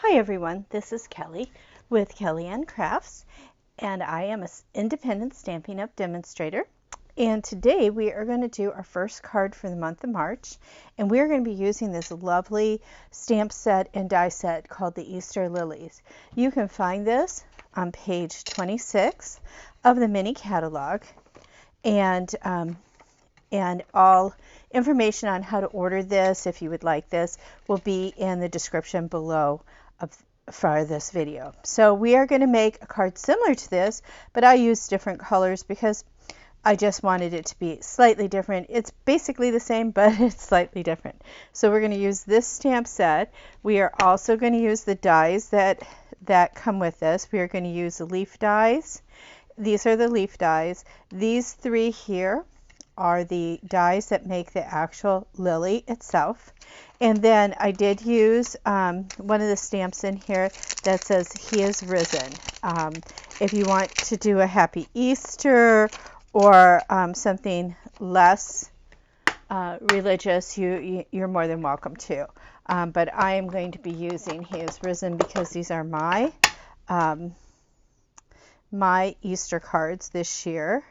Hi everyone, this is Kelly with Kellyanne Crafts, and I am an independent Stampin' Up! Demonstrator. And today we are going to do our first card for the month of March, and we are going to be using this lovely stamp set and die set called the Easter Lilies. You can find this on page 26 of the mini catalog, and all information on how to order this, if you would like this, will be in the description below for this video. So we are going to make a card similar to this, but I used different colors because I just wanted it to be slightly different. It's basically the same, but it's slightly different. So we're going to use this stamp set. We are also going to use the dies that come with this. We are going to use the leaf dies. These are the leaf dies. These three here are the dies that make the actual lily itself. And then I did use one of the stamps in here that says he is risen. If you want to do a happy Easter or something less religious, you're more than welcome to. But I am going to be using he is risen because these are my my Easter cards this year.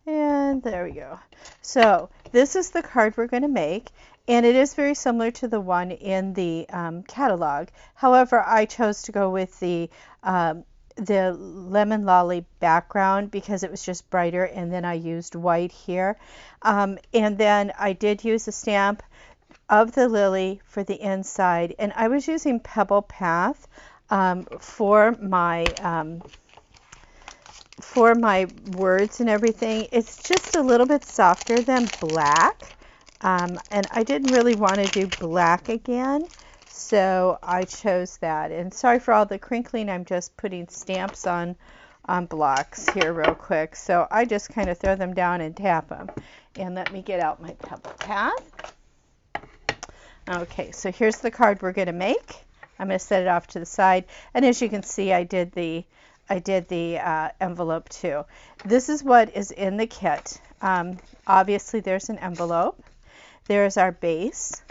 And there we go. So this is the card we're going to make, and it is very similar to the one in the catalog. However, I chose to go with the lemon lolly background because it was just brighter, and then I used white here. And then I did use a stamp of the lily for the inside, and I was using Pebble Path for my words and everything. It's just a little bit softer than black, and I didn't really want to do black again, so I chose that. And sorry for all the crinkling, I'm just putting stamps on blocks here real quick, so I just kind of throw them down and tap them. And let me get out my Pebble Path. Okay, so here's the card we're going to make. I'm going to set it off to the side, and as you can see, I did the envelope too. This is what is in the kit. Obviously there's an envelope. There's our base.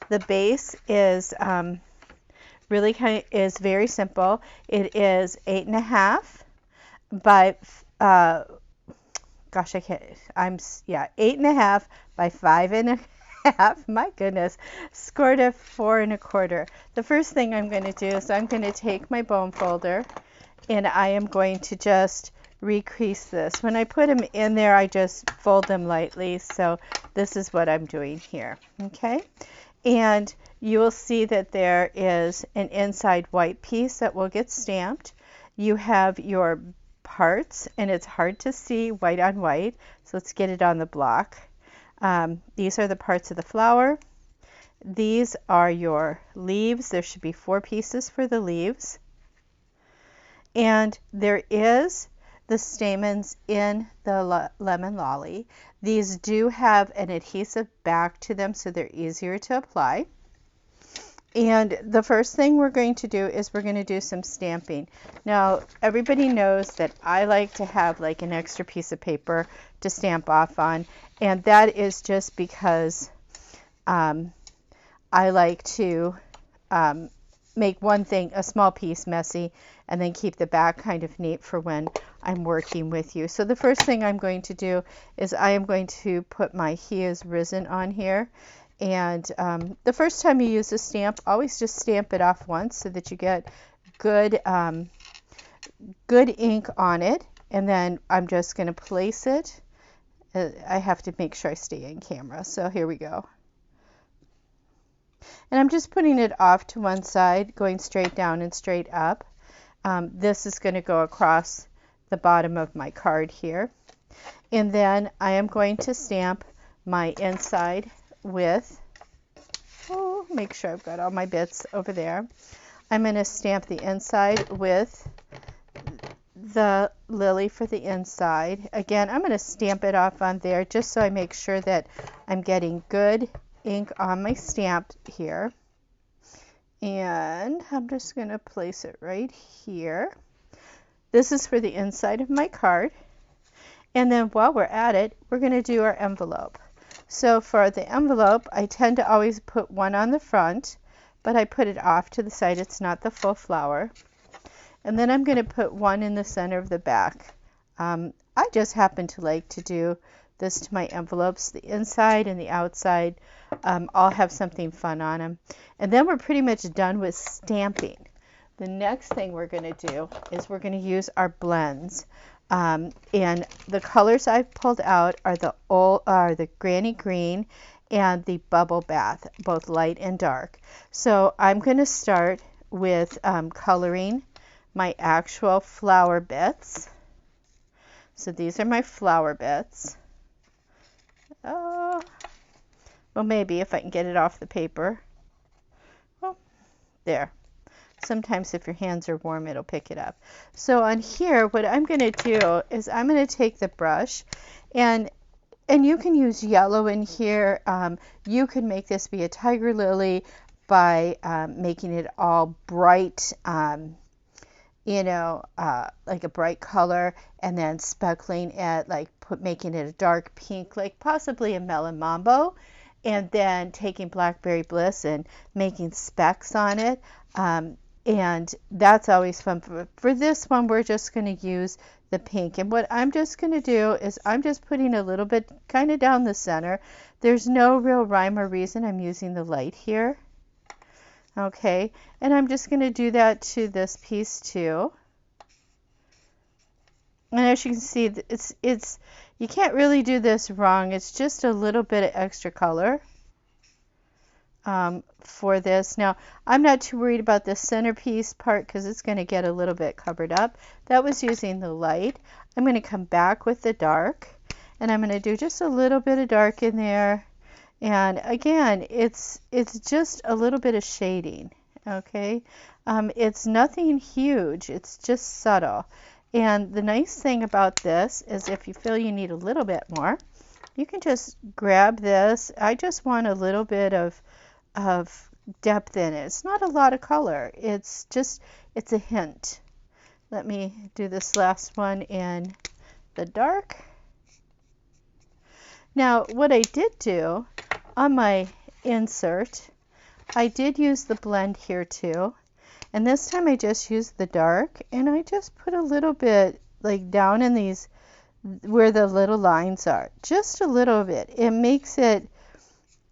The base is really is very simple. It is 8.5 by 8.5 by 5.5. My goodness, scored a 4.25. The first thing I'm going to do is I'm going to take my bone folder, and I am going to just recrease this. When I put them in there, I just fold them lightly. So this is what I'm doing here. Okay. And you will see that there is an inside white piece that will get stamped. You have your parts, and it's hard to see white on white. So let's get it on the block. These are the parts of the flower. These are your leaves. There should be 4 pieces for the leaves. And there is the stamens in the lemon lolly. These do have an adhesive back to them, so they're easier to apply. And the first thing we're going to do is we're going to do some stamping. Now, everybody knows that I like to have like an extra piece of paper to stamp off on, and that is just because I like to make one thing, a small piece, messy, and then keep the back kind of neat for when I'm working with you. So the first thing I'm going to do is I am going to put my He is Risen on here. And the first time you use a stamp, always just stamp it off once so that you get good, good ink on it. And then I'm just going to place it. I have to make sure I stay in camera. So here we go. And I'm just putting it off to one side, going straight down and straight up. This is going to go across the bottom of my card here. And then I am going to stamp my inside with, make sure I've got all my bits over there. I'm going to stamp the inside with the lily for the inside. Again, I'm going to stamp it off on there just so I make sure that I'm getting good ink on my stamp here. And I'm just going to place it right here. This is for the inside of my card. And then while we're at it, we're going to do our envelope. So for the envelope, I tend to always put one on the front, but I put it off to the side. It's not the full flower. And then I'm going to put one in the center of the back. I just happen to like to do this to my envelopes. The inside and the outside all have something fun on them. And then we're pretty much done with stamping. The next thing we're going to do is we're going to use our blends. And the colors I've pulled out are the Granny Green and the Bubble Bath, both light and dark. So I'm going to start with coloring my actual flower bits. So these are my flower bits. Oh, well, maybe if I can get it off the paper. Well, there. Sometimes if your hands are warm, it'll pick it up. So on here, what I'm going to do is I'm going to take the brush, and you can use yellow in here. You could make this be a tiger lily by making it all bright, like a bright color, and then speckling it, like making it a dark pink, like possibly a melon mambo, and then taking Blackberry Bliss and making specks on it. And that's always fun. For this one, we're just going to use the pink. And what I'm just going to do is I'm just putting a little bit kind of down the center. There's no real rhyme or reason. I'm using the light here. Okay, and I'm just going to do that to this piece too. And as you can see, it's you can't really do this wrong. It's just a little bit of extra color for this. Now, I'm not too worried about the centerpiece part because it's going to get a little bit covered up. That was using the light. I'm going to come back with the dark, and I'm going to do just a little bit of dark in there. And again, it's just a little bit of shading, okay? It's nothing huge. It's just subtle. And the nice thing about this is if you feel you need a little bit more, you can just grab this. I just want a little bit of depth in it. It's not a lot of color. It's a hint. Let me do this last one in the dark. Now, what I did do on my insert, I did use the blend here too. And this time I just used the dark, and I just put a little bit like down in these where the little lines are. Just a little bit. It makes it,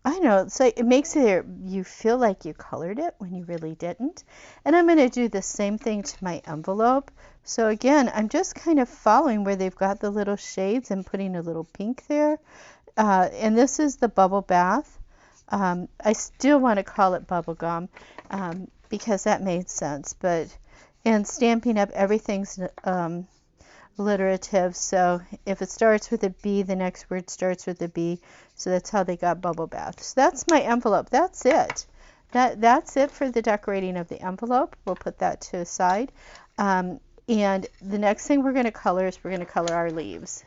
I don't know, it's like it makes it you feel like you colored it when you really didn't. And I'm going to do the same thing to my envelope. So again, I'm just kind of following where they've got the little shades and putting a little pink there. And this is the Bubble Bath. I still want to call it bubble gum because that made sense. And Stampin' Up, everything's alliterative. So if it starts with a B, the next word starts with a B. So that's how they got Bubble Bath. So that's my envelope. That's it. That's it for the decorating of the envelope. We'll put that to the side. And the next thing we're going to color is we're going to color our leaves.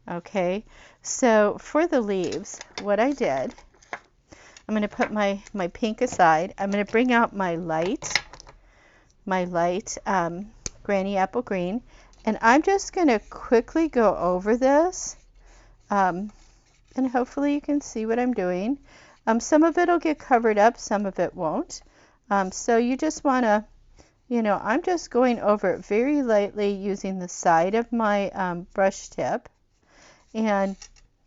Okay, so for the leaves, what I did, I'm going to put my pink aside. I'm going to bring out my light Granny Apple Green, and I'm just going to quickly go over this, and hopefully you can see what I'm doing. Some of it will get covered up, some of it won't. So you just want to, I'm just going over it very lightly using the side of my brush tip. And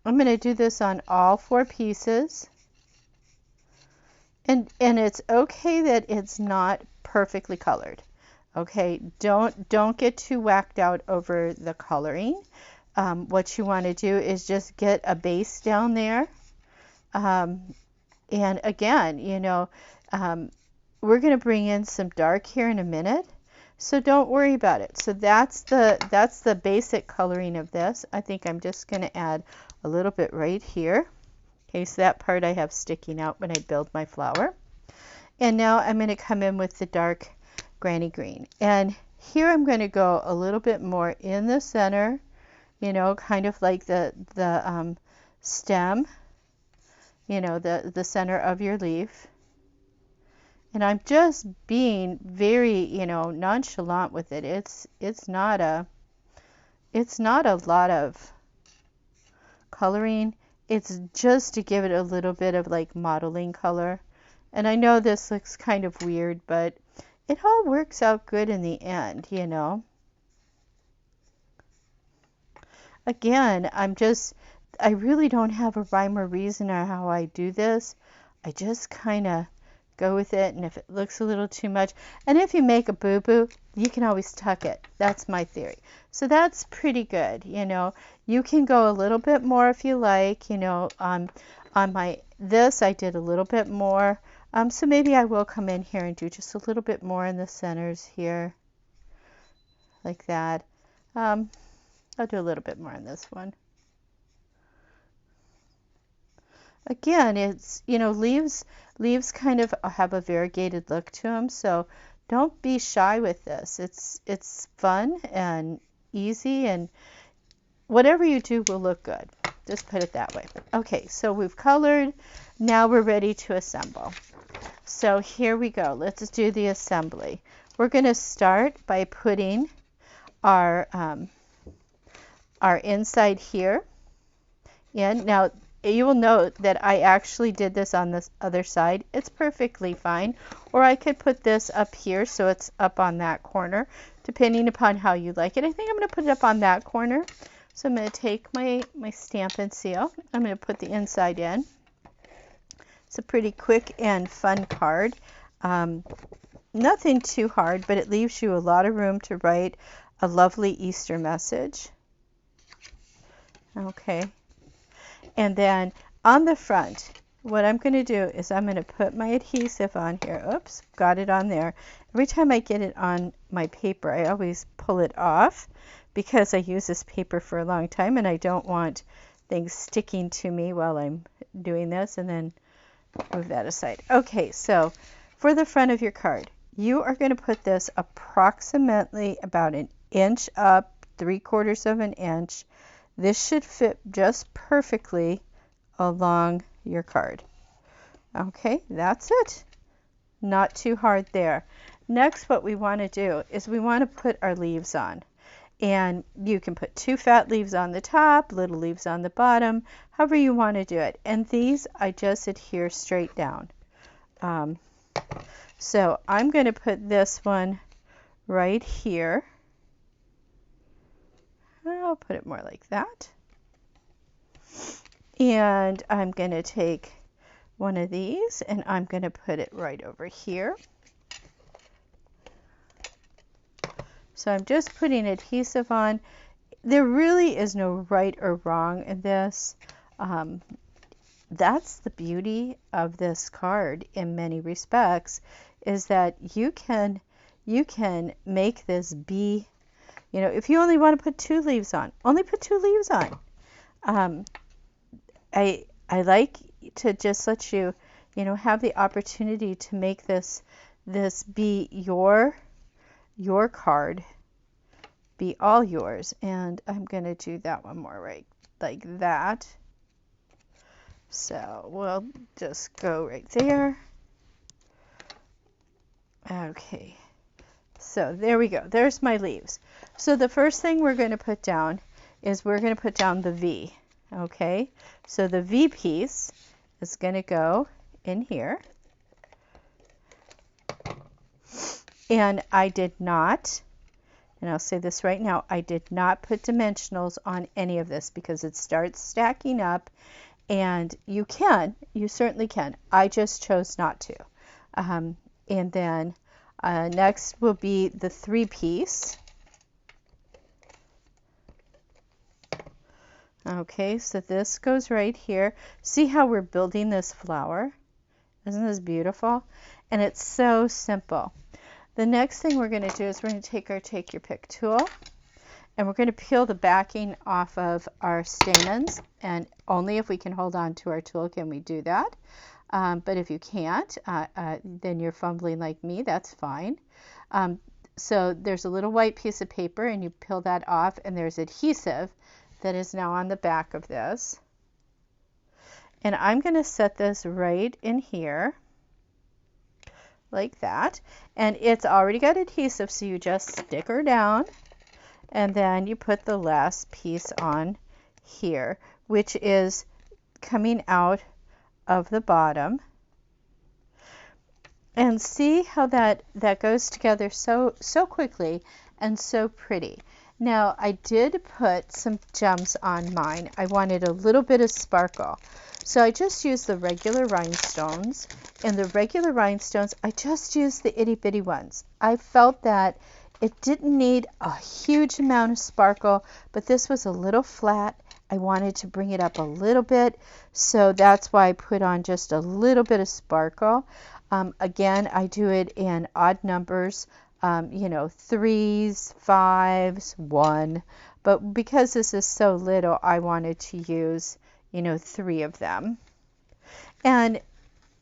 I'm going to do this on all 4 pieces. And it's okay that it's not perfectly colored. Okay, don't get too whacked out over the coloring. What you want to do is just get a base down there. And again, we're going to bring in some dark here in a minute. So don't worry about it. So that's the basic coloring of this. I think I'm just going to add a little bit right here. Okay, so that part I have sticking out when I build my flower. And now I'm going to come in with the dark Granny Green. And here I'm going to go a little bit more in the center, kind of like the stem, the center of your leaf. And I'm just being very, nonchalant with it. It's not a lot of coloring. It's just to give it a little bit of like modeling color. And I know this looks kind of weird, but it all works out good in the end, you know. Again, I really don't have a rhyme or reason on how I do this. I just kind of go with it, and if it looks a little too much, and if you make a boo-boo, you can always tuck it. That's my theory. So that's pretty good, you know. You can go a little bit more if you like, you know. On this I did a little bit more. So maybe I will come in here and do just a little bit more in the centers here, like that. I'll do a little bit more on this one. Again, it's, you know, leaves kind of have a variegated look to them, so don't be shy with this. It's fun and easy, and whatever you do will look good. Just put it that way. Okay, so we've colored. Now we're ready to assemble. So here we go. Let's do the assembly. We're going to start by putting our inside here in. Now, you will note that I actually did this on this other side. It's perfectly fine. Or I could put this up here so it's up on that corner, depending upon how you like it. I think I'm going to put it up on that corner. So I'm going to take my Stampin' Seal. I'm going to put the inside in. It's a pretty quick and fun card. Nothing too hard, but it leaves you a lot of room to write a lovely Easter message. Okay. And then on the front, what I'm going to do is I'm going to put my adhesive on here. Oops, got it on there. Every time I get it on my paper, I always pull it off because I use this paper for a long time and I don't want things sticking to me while I'm doing this, and then move that aside. Okay, so for the front of your card, you are going to put this approximately about an inch up, 3/4 of an inch. This should fit just perfectly along your card. Okay, that's it. Not too hard there. Next, what we want to do is we want to put our leaves on. And you can put 2 fat leaves on the top, little leaves on the bottom, however you want to do it. And these I just adhere straight down. So I'm going to put this one right here. I'll put it more like that. And I'm going to take one of these and I'm going to put it right over here. So I'm just putting adhesive on. There really is no right or wrong in this. That's the beauty of this card in many respects, is that you can make this be, you know, if you only want to put 2 leaves on, only put 2 leaves on. I like to just let you, you know, have the opportunity to make this be your card, be all yours. And I'm going to do that one more right like that. So we'll just go right there. Okay, so there we go. There's my leaves. So the first thing we're going to put down is we're going to put down the V. Okay, so the V piece is going to go in here. And I did not, and I'll say this right now, I did not put dimensionals on any of this because it starts stacking up, and you certainly can. I just chose not to. And then next will be the 3 piece. Okay, so this goes right here. See how we're building this flower? Isn't this beautiful? And it's so simple. The next thing we're going to do is we're going to take our Take Your Pick tool, and we're going to peel the backing off of our stamens, and only if we can hold on to our tool can we do that. But if you can't, then you're fumbling like me, that's fine. So there's a little white piece of paper, and you peel that off, and there's adhesive that is now on the back of this. And I'm going to set this right in here, like that. And it's already got adhesive, so you just stick her down, and then you put the last piece on here, which is coming out of the bottom. And see how that goes together so quickly and so pretty. Now I did put some gems on mine. I wanted a little bit of sparkle. So I just used the regular rhinestones, and the regular rhinestones, I just used the itty bitty ones. I felt that it didn't need a huge amount of sparkle, but this was a little flat. I wanted to bring it up a little bit, so that's why I put on just a little bit of sparkle. Again, I do it in odd numbers, you know, 3s, 5s, 1. But because this is so little, I wanted to use, you know, 3 of them. And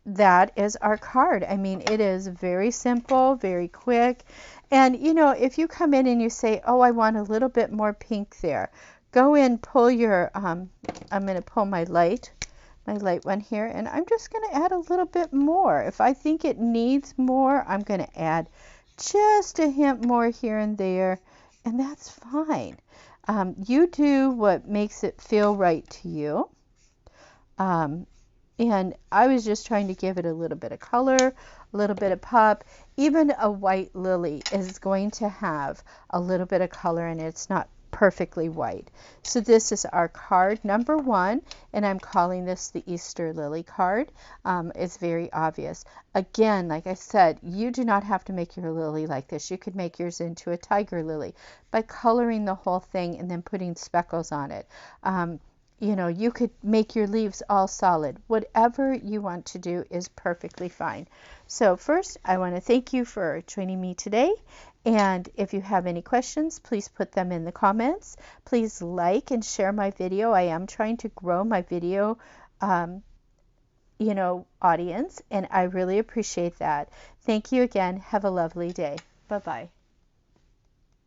that is our card. I mean, it is very simple, very quick. And, you know, if you come in and you say, oh, I want a little bit more pink there, go in, pull your, I'm going to pull my light one here, and I'm just going to add a little bit more. If I think it needs more, I'm going to add just a hint more here and there, and that's fine. You do what makes it feel right to you. And I was just trying to give it a little bit of color, a little bit of pop. Even a white lily is going to have a little bit of color, and it's not perfectly white. So this is our card number 1, and I'm calling this the Easter lily card. It's very obvious. Again, like I said, you do not have to make your lily like this. You could make yours into a tiger lily by coloring the whole thing and then putting speckles on it. You know, you could make your leaves all solid. Whatever you want to do is perfectly fine. So first, I want to thank you for joining me today. And if you have any questions, please put them in the comments. Please like and share my video. I am trying to grow my video, you know, audience, and I really appreciate that. Thank you again. Have a lovely day. Bye-bye.